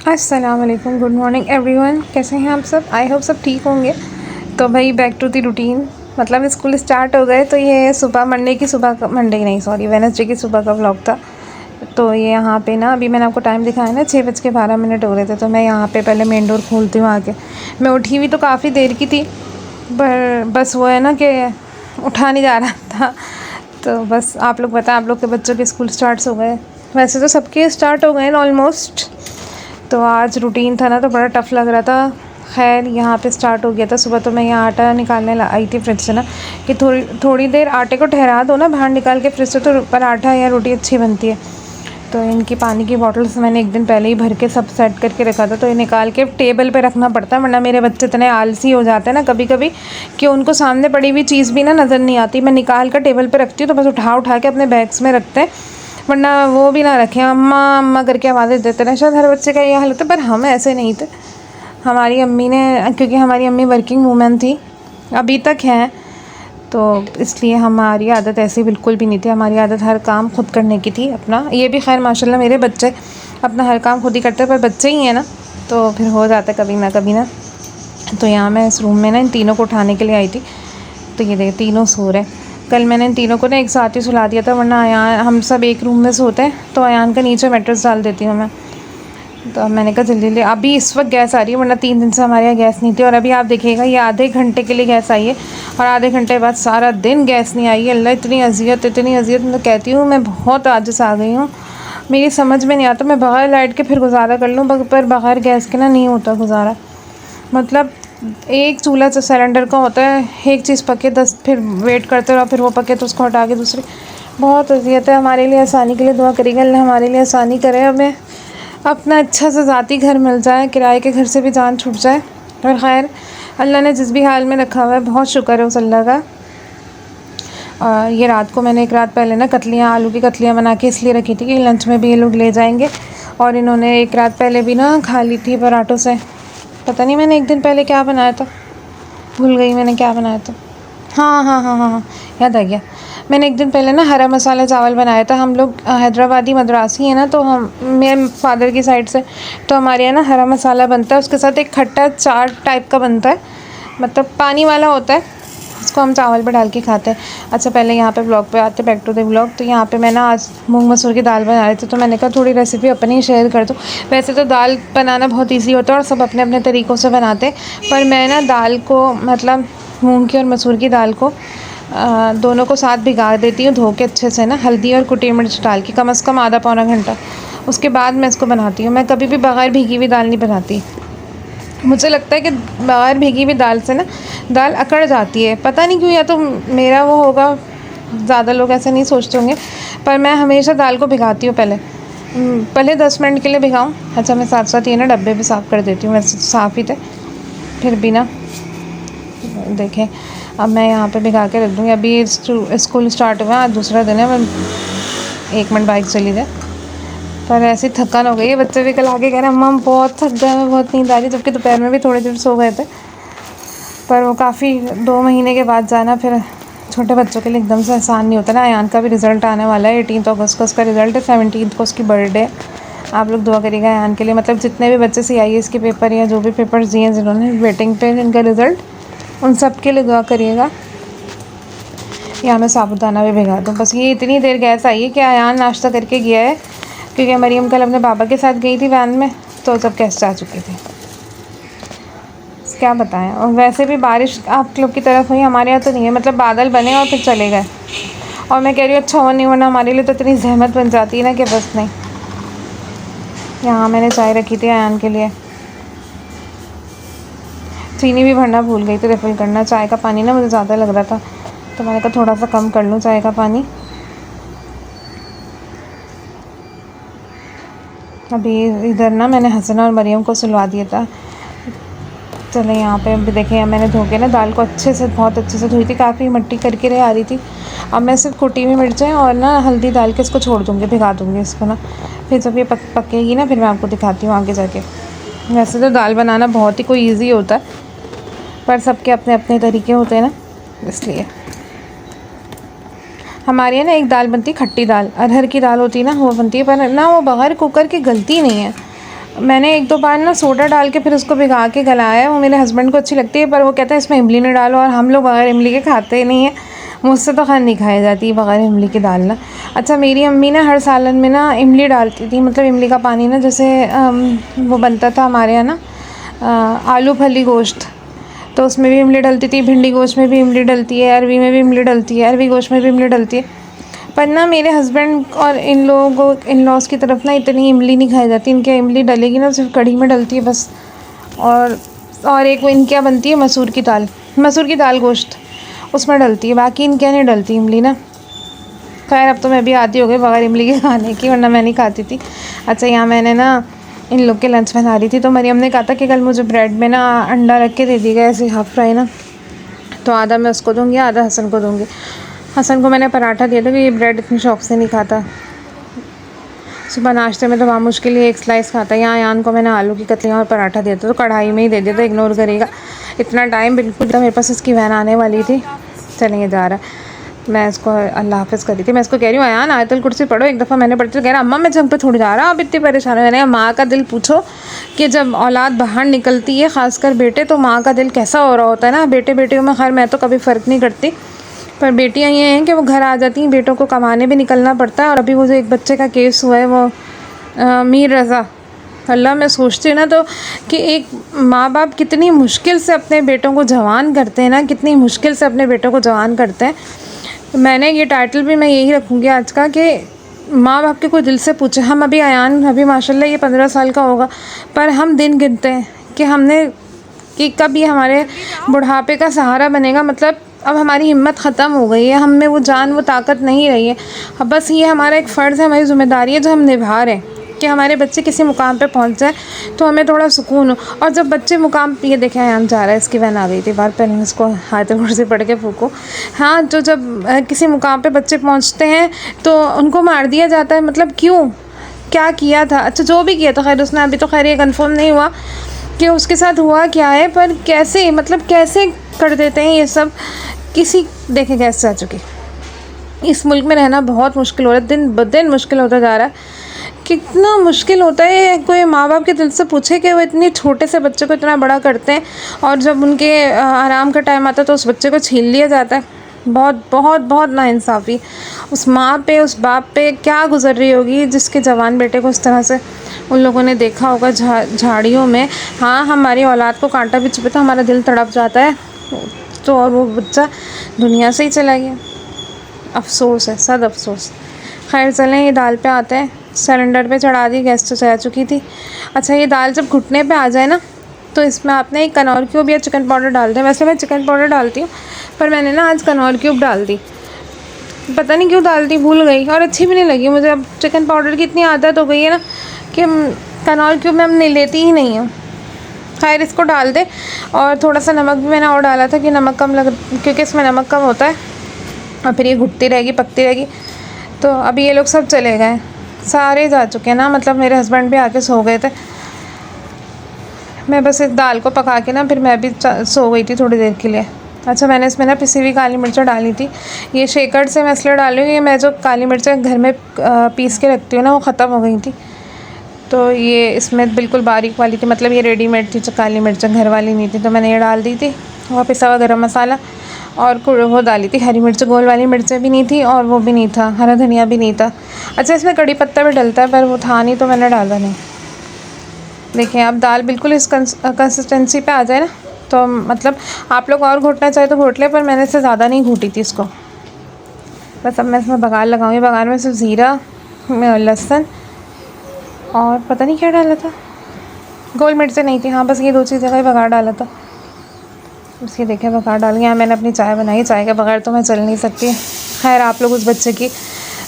अस्सलाम वालेकुम, good morning everyone. कैसे हैं आप सब? आई होप सब ठीक होंगे। तो भाई बैक टू द रूटीन, मतलब स्कूल स्टार्ट हो गए। तो ये सुबह मंडे की सुबह का, मंडे नहीं सॉरी वेडनेसडे की सुबह का व्लॉग था। तो ये यहाँ पे ना, अभी मैंने आपको टाइम दिखाया ना, 6:12 हो रहे थे। तो मैं यहाँ पे पहले मेन डोर खोलती हूँ आके। मैं उठी हुई तो काफ़ी देर की थी, पर बस वो है ना कि उठा नहीं जा रहा था। तो बस आप लोग बताएं, आप लोग के बच्चों के स्कूल स्टार्ट हो गए? वैसे तो सबके स्टार्ट हो गए ऑलमोस्ट। तो आज रूटीन था ना, तो बड़ा टफ़ लग रहा था। खैर यहाँ पे स्टार्ट हो गया था। सुबह तो मैं यहाँ आटा निकालने आई थी फ्रिज से ना, कि थोड़ी थोड़ी देर आटे को ठहरा दो ना बाहर निकाल के फ्रिज से, तो पराठा या रोटी अच्छी बनती है। तो इनकी पानी की बॉटल्स मैंने एक दिन पहले ही भर के सब सेट करके रखा था। तो ये निकाल के टेबल पे रखना पड़ता है, वरना मेरे बच्चे इतने आलसी हो जाते हैं ना कभी कभी, कि उनको सामने पड़ी हुई चीज़ भी ना नज़र नहीं आती। मैं निकाल कर टेबल पे रखती हूँ तो बस उठा उठा के अपने बैग्स में रखते हैं, वरना वो भी ना रखें, अम्मा अम्मा करके आवाज़ें देते रहे। शायद हर बच्चे का ये हाल होता है, पर हम ऐसे नहीं थे। हमारी अम्मी ने, क्योंकि हमारी अम्मी वर्किंग वूमेन थी, अभी तक हैं, तो इसलिए हमारी आदत ऐसी बिल्कुल भी नहीं थी। हमारी आदत हर काम खुद करने की थी अपना। ये भी खैर माशाल्लाह मेरे बच्चे अपना हर काम खुद ही करते हैं, पर बच्चे ही हैं ना, तो फिर हो जाता है कभी ना कभी ना। तो यहाँ मैं इस रूम में ना इन तीनों को उठाने के लिए आई थी। तो ये देखिए तीनों सो रहे। कल मैंने इन तीनों को ना एक साथ ही सुला दिया था, वरना अयान, हम सब एक रूम में सोते हैं, तो अयान का नीचे मैट्रेस डाल देती हूँ मैं। तो अब मैंने कहा जल्दी जल्दी, अभी इस वक्त गैस आ रही है, वरना 3 दिन से हमारे यहाँ गैस नहीं थी। और अभी आप देखिएगा ये आधे घंटे के लिए गैस आई है, और आधे घंटे बाद सारा दिन गैस नहीं आई है। अल्लाह इतनी अजियत इतनी अजियत, मैं तो कहती हूँ मैं बहुत आजिज़ आ गई हूँ। मेरी समझ में नहीं आता, मैं बग़ैर लाइट के फिर गुजारा कर लूँ, पर बग़ैर गैस के ना नहीं होता गुजारा। मतलब एक चूल्हा जो सिलेंडर का होता है, एक चीज़ पके 10, फिर वेट करते रहो, फिर वो पके तो उसको हटा के दूसरी, बहुत अजियत है। हमारे लिए आसानी के लिए दुआ करिएगा, अल्लाह हमारे लिए आसानी करे, हमें अपना अच्छा सा ज़ाती घर मिल जाए, किराए के घर से भी जान छूट जाए। और ख़ैर अल्लाह ने जिस भी हाल में रखा हुआ है, बहुत शुक्र है उस अल्लाह का। ये रात को मैंने एक रात पहले ना कतलियाँ, आलू की कतलियाँ बना के इसलिए रखी थी कि लंच में भी ये लोग ले जाएंगे। और इन्होंने एक रात पहले भी ना खा ली थी पराठों से। पता नहीं मैंने एक दिन पहले क्या बनाया था, भूल गई मैंने क्या बनाया था। हाँ हाँ हाँ हाँ हाँ, याद आ गया। मैंने एक दिन पहले ना हरा मसाला चावल बनाया था। हम लोग हैदराबादी मद्रासी हैं ना, तो हम, मेरे फादर की साइड से, तो हमारे यहाँ ना हरा मसाला बनता है, उसके साथ एक खट्टा चाट टाइप का बनता है, मतलब पानी वाला होता है, उसको हम चावल पर डाल के खाते हैं। अच्छा पहले यहाँ पे ब्लॉग पे आते, बैक टू द ब्लॉग। तो यहाँ पे मैं ना आज मूंग मसूर की दाल बना रही थी, तो मैंने कहा थोड़ी रेसिपी अपनी ही शेयर कर दूँ। वैसे तो दाल बनाना बहुत ईजी होता है और सब अपने अपने तरीक़ों से बनाते हैं, पर मैं ना दाल को, मतलब मूंग की और मसूर की दाल को दोनों को साथ भिगा देती हूँ, धो के अच्छे से ना, हल्दी और कुटी मिर्च डाल के, कम से कम आधा पौना घंटा। उसके बाद मैं इसको बनाती हूँ। मैं कभी भी बग़ैर भीगी हुई दाल नहीं बनाती। मुझे लगता है कि बग़ैर भीगी हुई दाल से ना दाल अकड़ जाती है, पता नहीं क्यों, या तो मेरा वो होगा, ज़्यादा लोग ऐसे नहीं सोचते होंगे, पर मैं हमेशा दाल को भिगाती हूँ पहले 10 मिनट के लिए भिगाऊँ। अच्छा मैं साथ साथ ये ना डब्बे भी साफ़ कर देती हूँ, वैसे तो साफ़ ही थे, फिर भी ना देखें। अब मैं यहाँ पे भिगा के रख दूँगी। अभी स्कूल स्टार्ट हुआ, आज दूसरा दिन है। मैं 1 मिनट बाइक चली जाए, पर ऐसी थकान हो गई है। बच्चे भी कल आके कह रहे हैं अम्मा हम बहुत थक गए, मैं बहुत नींद आ रही, जबकि दोपहर में भी थोड़ी देर सो गए थे। पर वो काफ़ी 2 महीने के बाद जाना फिर छोटे बच्चों के लिए एकदम से आसान नहीं होता ना। अयान का भी रिज़ल्ट आने वाला है, 18 अगस्त को उसका रिज़ल्ट है, 17 को उसकी बर्थडे। आप लोग दुआ करिएगा अयान के लिए, मतलब जितने भी बच्चे CIS के पेपर या जो भी पेपर्स दिए हैं जिन्होंने वेटिंग पे इनका रिज़ल्ट, उन सब के लिए दुआ करिएगा। यहाँ मैं साबुदाना भी भिगा दूँ। बस ये इतनी देर गैस आई है कि अयान नाश्ता करके गया है, क्योंकि मरीम कल अपने पापा के साथ गई थी वैन में, तो सब गेस्ट आ चुके थे। क्या बताएं। और वैसे भी बारिश आप लोग की तरफ हुई, हमारे यहाँ तो नहीं है, मतलब बादल बने और फिर चले गए। और मैं कह रही हूँ अच्छा हो नहीं, वरना हमारे लिए तो इतनी जहमत बन जाती है ना कि बस नहीं। यहाँ मैंने चाय रखी थी अयान के लिए, चीनी भी भरना भूल गई थी, रिफ़िल करना। चाय का पानी ना मुझे ज़्यादा लग रहा था, तो मैंने कहा थोड़ा सा कम कर लूँ चाय का पानी। अभी इधर ना मैंने हसन और मरियम को सुलवा दिया था। चले यहाँ पे अभी देखें, मैंने धो के ना दाल को अच्छे से, बहुत अच्छे से धोई थी, काफ़ी मिट्टी करके रह आ रही थी। अब मैं सिर्फ कुटी हुई मिर्चें और ना हल्दी डाल के इसको छोड़ दूँगी, भिगा दूँगी इसको ना, फिर जब ये पकेगी ना, फिर मैं आपको दिखाती हूँ आगे जाके। वैसे तो दाल बनाना बहुत ही कोई ईजी होता है, पर सबके अपने अपने तरीके होते हैं ना, इसलिए। हमारे यहाँ ना एक दाल बनती है, खट्टी दाल, अरहर की दाल होती है ना, वो बनती है, पर ना वो बग़ैर कुकर की गलती नहीं है। मैंने एक दो बार ना सोडा डाल के फिर उसको भिगा के गलाया, वो मेरे हस्बैंड को अच्छी लगती है, पर वो कहते हैं इसमें इमली नहीं डालो, और हम लोग बगैर इमली के खाते ही नहीं है। मुझसे तो खैर नहीं खाई जाती बगैर इमली की दाल ना। अच्छा, मेरी अम्मी ना हर सालन में ना इमली डालती थी, मतलब इमली का पानी ना, जैसे वो बनता था हमारे यहाँ ना आलू फली गोश्त, तो उसमें भी इमली डलती थी, भिंडी गोश्त में भी इमली डलती है, अरवी में भी इमली डलती है, अरवी गोश्त में भी इमली डलती है। पर ना मेरे हस्बैंड और इन लोगों इन लॉज की तरफ ना इतनी इमली नहीं खाई जाती। इनके इमली डलेगी ना सिर्फ कढ़ी में डलती है बस। और एक वो इनके यहाँ बनती है मसूर की दाल गोश्त, उसमें डलती है, बाकी इनके यहाँ नहीं डलती इमली ना। खैर अब तो मैं भी आती हो गई बगैर इमली के खाने की, वरना मैं नहीं खाती थी। अच्छा, यहाँ मैंने ना इन लोग के लंच बना रही थी, तो मरियम ने कहा था कि कल मुझे ब्रेड में ना अंडा रख के दे दीजिएगा, ऐसे हाफ़ फ्राई ना, तो आधा मैं उसको दूँगी, आधा हसन को दूँगी। हसन को मैंने पराठा दिया था कि ये ब्रेड इतनी शौक से नहीं खाता। सुबह नाश्ते में तो वहाँ मुश्किल ही एक स्लाइस खाता है। यहाँ यान को मैंने आलू की कतलियाँ और पराठा दिया था, तो कढ़ाई में ही दे दिया था, इग्नोर करेगा इतना टाइम बिल्कुल। तो मेरे पास इसकी वैन आने वाली थी, चलेंगे जा रहा है। मैं इसको अल्लाह हाफ़िज़ करी थी। मैं इसको कह रही हूँ अयान आयतुल कुर्सी पढ़ो, एक दफ़ा मैंने पढ़ी तो कह रहा अम्मा मैं जंग पे थोड़ी जा रहा हूँ, अब इतनी परेशान है। मैंने माँ का दिल पूछो कि जब औलाद बाहर निकलती है, ख़ासकर बेटे, तो माँ का दिल कैसा हो रहा होता है ना। बेटे बेटियों में खैर मैं तो कभी फ़र्क नहीं करती, पर बेटियां ये हैं कि वो घर आ जाती हैं, बेटों को कमाने भी निकलना पड़ता है। और अभी वो जो एक बच्चे का केस हुआ है, वो मीर रज़ा, अल्लाह, मैं सोचती हूँ ना तो कि एक माँ बाप कितनी मुश्किल से अपने बेटों को जवान करते हैं ना, कितनी मुश्किल से अपने बेटों को जवान करते हैं। मैंने ये टाइटल भी मैं यही रखूँगी आज का कि माँ बाप के कोई दिल से पूछे। हम अभी अयान अभी माशाल्लाह ये 15 साल का होगा, पर हम दिन गिनते हैं कि हमने कि कब ये हमारे बुढ़ापे का सहारा बनेगा। मतलब अब हमारी हिम्मत ख़त्म हो गई है, हम में वो जान वो ताकत नहीं रही है। अब बस ये हमारा एक फ़र्ज़ है, हमारी ज़िम्मेदारी है जो हम निभा रहे हैं कि हमारे बच्चे किसी मुकाम पे पहुंच जाए तो हमें थोड़ा सुकून हो। और जब बच्चे मुकाम, ये देखें यहाँ जा रहा है, इसकी वैन आ गई थी बाहर, पहले इसको आयतुल कुर्सी पढ़ के फूको। हाँ, जो जब किसी मुकाम पे बच्चे पहुँचते हैं तो उनको मार दिया जाता है। मतलब क्यों, क्या किया था? अच्छा, जो भी किया था, खैर उसने अभी तो खैर ये कन्फर्म नहीं हुआ कि उसके साथ हुआ क्या है, पर कैसे, मतलब कैसे कर देते हैं ये सब। किसी देखें गैस जा चुकी, इस मुल्क में रहना बहुत मुश्किल हो रहा है, दिन ब दिन मुश्किल होता जा रहा है। कितना मुश्किल होता है, कोई माँ बाप के दिल से पूछे कि वो इतने छोटे से बच्चे को इतना बड़ा करते हैं, और जब उनके आराम का टाइम आता है तो उस बच्चे को छीन लिया जाता है। बहुत बहुत बहुत नाइंसाफ़ी उस माँ पे, उस बाप पे क्या गुजर रही होगी जिसके जवान बेटे को इस तरह से उन लोगों ने देखा होगा झाड़ियों में। हाँ, हमारी औलाद को कांटा भी चुभे तो हमारा दिल तड़प जाता है, तो और वो बच्चा दुनिया से ही चला गया। अफसोस है, सद अफसोस। खैर चलें, ये दाल पे आते हैं। सिलेंडर पे चढ़ा दी, गैस तो चढ़ा चुकी थी। अच्छा, ये दाल जब घुटने पे आ जाए ना, तो इसमें आपने एक कनौर क्यूब या चिकन पाउडर डाल दें। वैसे मैं चिकन पाउडर डालती हूँ, पर मैंने ना आज कनौर क्यूब डाल दी। पता नहीं क्यों डाल दी, भूल गई, और अच्छी भी नहीं लगी मुझे। अब चिकन पाउडर की इतनी आदत हो गई है ना कि कनौर क्यूब मैं नहीं लेती ही नहीं हूँ। खैर इसको डाल दे, और थोड़ा सा नमक भी मैंने और डाला था कि नमक कम लग, क्योंकि इसमें नमक कम होता है, और फिर ये घुटती रहेगी, पकती रहेगी। तो अभी ये लोग सब चले गए, सारे जा चुके हैं ना, मतलब मेरे हस्बैंड भी आके सो गए थे। मैं बस इस दाल को पका के ना फिर मैं भी सो गई थी थोड़ी देर के लिए। अच्छा, मैंने इसमें ना पिसी हुई काली मिर्चें डाली थी। ये शेकर से मैं इसलिए डाली हूँ, ये मैं जो काली मिर्चें घर में पीस के रखती हूँ ना, वो ख़त्म हो गई थी, तो ये इसमें बिल्कुल बारीक वाली थी, मतलब ये रेडीमेड थी, जो काली मिर्चें घर वाली नहीं थी, तो मैंने ये डाल दी थी। और पिसा हुआ गरम मसाला, और वो डाली थी हरी मिर्च, गोल वाली मिर्चें भी नहीं थी, और वो भी नहीं था, हरा धनिया भी नहीं था। अच्छा, इसमें कड़ी पत्ता भी डलता है, पर वो था नहीं तो मैंने डाला नहीं। देखिए, अब दाल बिल्कुल इस कंसिस्टेंसी पे आ जाए ना, तो मतलब आप लोग और घोटना चाहे तो घोट ले, पर मैंने इससे ज़्यादा नहीं घोटी थी इसको। बस अब मैं इसमें बघार लगाऊंगी। बघार में सिर्फ ज़ीरा, लहसुन और पता नहीं क्या डाला था, गोल मिर्चें नहीं थी, हाँ बस ये दो चीज़ें का बघार डाला था। उसकी देखिए बघार डाल के यहाँ मैंने अपनी चाय बनाई। चाय के बगैर तो मैं चल नहीं सकती। खैर आप लोग उस बच्चे की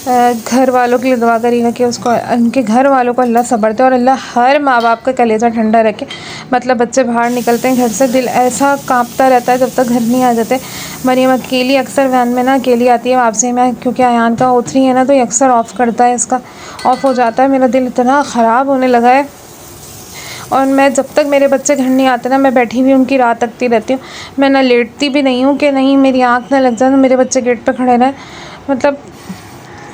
घर वालों के लिए दुआ करिएगा कि उसको, उनके घर वालों को अल्लाह सब्र दे, और अल्लाह हर माँ बाप का कलेजा ठंडा रखे। मतलब बच्चे बाहर निकलते हैं घर से, दिल ऐसा कांपता रहता है जब तक घर नहीं आ जाते। मरियम अकेली अक्सर वैन में ना अकेली आती है वापसी में, क्योंकि अयान का O3 है ना, तो ये अक्सर ऑफ़ करता है, इसका ऑफ़ हो जाता है। मेरा दिल इतना ख़राब होने लगा है, और मैं जब तक मेरे बच्चे घर नहीं आते ना, मैं बैठी हुई उनकी राह तकती रहती हूँ। मैं ना लेटती भी नहीं हूँ कि नहीं मेरी आँख ना लग जाए तो मेरे बच्चे गेट पे खड़े रहें। मतलब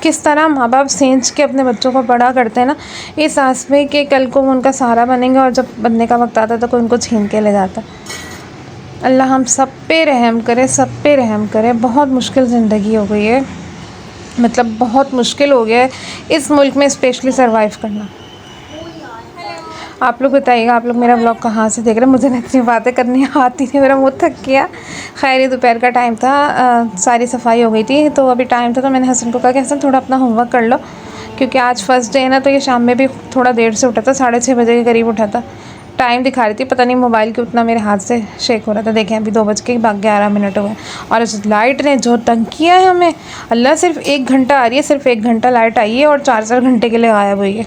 किस तरह माँ बाप सेंच के अपने बच्चों को बड़ा करते हैं ना, इस आस में कि कल को वो उनका सहारा बनेंगे और जब बनने का वक्त आता है तो कोई उनको छीन के ले जाता। अल्लाह हम सब पे रहम करे, सब पे रहम करे। बहुत मुश्किल ज़िंदगी हो गई है, मतलब बहुत मुश्किल हो गया है इस मुल्क में स्पेशली सर्वाइव करना। आप लोग बताइएगा, आप लोग मेरा ब्लॉग कहाँ से देख रहे हैं। मुझे ना इतनी बातें करनी आती थी, मेरा मुँह थक गया। खैर, दोपहर का टाइम था, सारी सफाई हो गई थी, तो अभी टाइम था तो मैंने हसन को कहा कि हसन थोड़ा अपना होमवर्क कर लो, क्योंकि आज फर्स्ट डे है ना, तो ये शाम में भी थोड़ा देर से उठा था, 6:30 बजे के करीब उठा था। टाइम दिखा रही थी, पता नहीं मोबाइल क्यों उतना मेरे हाथ से शेक हो रहा था। देखें अभी 2:11 हुए और इस लाइट ने जो तंग किया है हमें। अल्लाह, सिर्फ 1 घंटा आ रही है, सिर्फ 1 घंटा लाइट आई है और 4-4 घंटे के लिए गायब हुई है।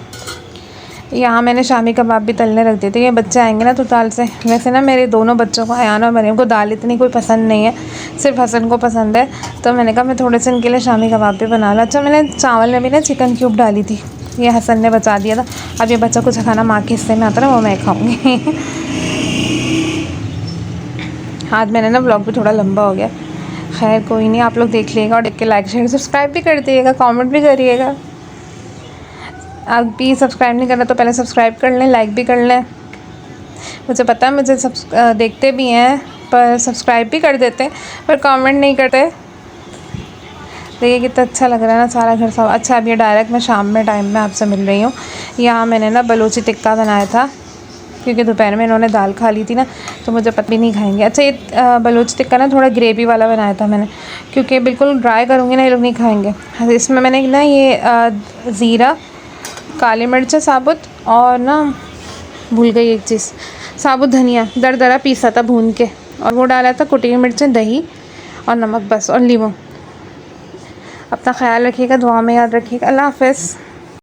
यहाँ मैंने शामी कबाब भी तलने रख दिए थे, ये बच्चे आएंगे ना तो दाल से। वैसे ना मेरे दोनों बच्चों को, अयान और मरियम को, दाल इतनी कोई पसंद नहीं है, सिर्फ हसन को पसंद है। तो मैंने कहा मैं थोड़े से इनके लिए शामी कबाब भी बना ला। अच्छा, मैंने चावल में भी ना चिकन क्यूब डाली थी, ये हसन ने बचा दिया था। अब ये बच्चा कुछ खाना माँ के हिस्से में आता ना, वो मैं खाऊँगी। आज मैंने ना ब्लॉग भी थोड़ा लंबा हो गया। खैर कोई नहीं, आप लोग देख लीजिएगा और देख के लाइक शेयर सब्सक्राइब भी कर दिएगा, कमेंट भी करिएगा। आप भी सब्सक्राइब नहीं करना तो पहले सब्सक्राइब कर लें, लाइक भी कर लें। मुझे पता है मुझे देखते भी हैं पर सब्सक्राइब भी कर देते हैं पर कमेंट नहीं करते। देखिए कितना अच्छा लग रहा है ना, सारा घर साफ। अच्छा, अब ये डायरेक्ट मैं शाम में टाइम में आपसे मिल रही हूँ। यहाँ मैंने ना बलोची टिक्का बनाया था, क्योंकि दोपहर में इन्होंने दाल खा ली थी ना, तो मुझे पता भी नहीं खाएंगे। अच्छा, ये बलोची टिक्का ना थोड़ा ग्रेवी वाला बनाया था मैंने, क्योंकि बिल्कुल ड्राई करूँगी ना ये लोग नहीं खाएंगे। इसमें मैंने ना ये ज़ीरा, काली मिर्च साबुत और ना भूल गई एक चीज़, साबुत धनिया दरदरा पीसा था भून के, और वो डाला था, कुटी मिर्चें, दही और नमक बस, और नींबू। अपना ख्याल रखिएगा, दुआ में याद रखिएगा। अल्लाह हाफ़िज़।